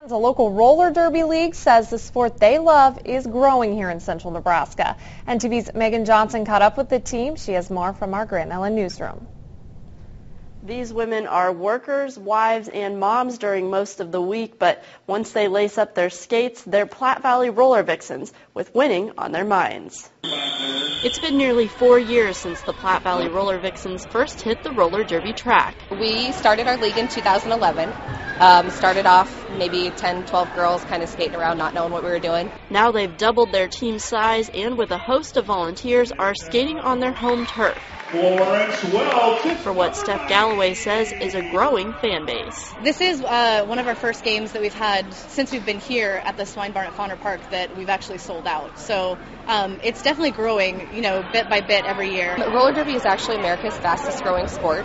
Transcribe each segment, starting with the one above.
The local roller derby league says the sport they love is growing here in central Nebraska. NTV's Megan Johnson caught up with the team. She has more from our Grand Island newsroom. These women are workers, wives, and moms during most of the week, but once they lace up their skates, they're Platte Valley roller vixens, with winning on their minds. It's been nearly 4 years since the Platte Valley roller vixens first hit the roller derby track. We started our league in 2011. Started off maybe 10, 12 girls kind of skating around, not knowing what we were doing. Now they've doubled their team size and with a host of volunteers are skating on their home turf. For what Steph Galloway says is a growing fan base. This is one of our first games that we've had since we've been here at the Swine Barn at Fauner Park that we've actually sold out. So it's definitely growing, bit by bit every year. Roller derby is actually America's fastest growing sport.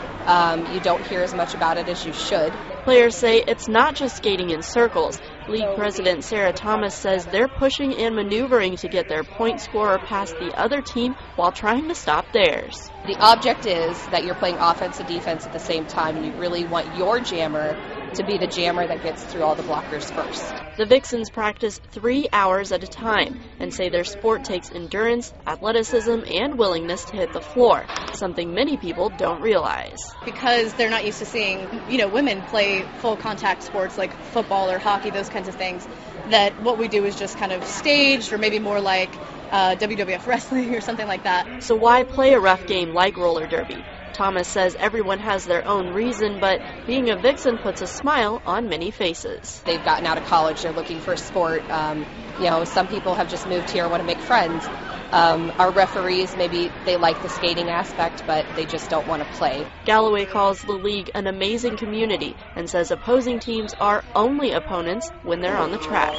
You don't hear as much about it as you should. Players say it's not just skating in circles. League President Sarah Thomas says they're pushing and maneuvering to get their point scorer past the other team while trying to stop theirs. The object is that you're playing offense and defense at the same time, and you really want your jammer to be the jammer that gets through all the blockers first. The Vixens practice 3 hours at a time and say their sport takes endurance, athleticism, and willingness to hit the floor, something many people don't realize. Because they're not used to seeing, women play full contact sports like football or hockey, those kinds of things, that what we do is just kind of staged or maybe more like WWF wrestling or something like that. So why play a rough game like roller derby? Thomas says everyone has their own reason, but being a Vixen puts a smile on many faces. They've gotten out of college, they're looking for a sport. Some people have just moved here and want to make friends. Our referees, maybe they like the skating aspect, but they just don't want to play. Galloway calls the league an amazing community and says opposing teams are only opponents when they're on the track.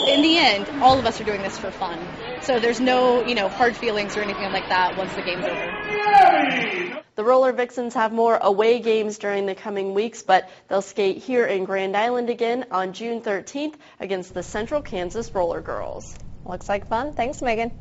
In the end, all of us are doing this for fun. So there's no, hard feelings or anything like that once the game's over. The Roller Vixens have more away games during the coming weeks, but they'll skate here in Grand Island again on June 13th against the Central Kansas Roller Girls. Looks like fun. Thanks, Megan.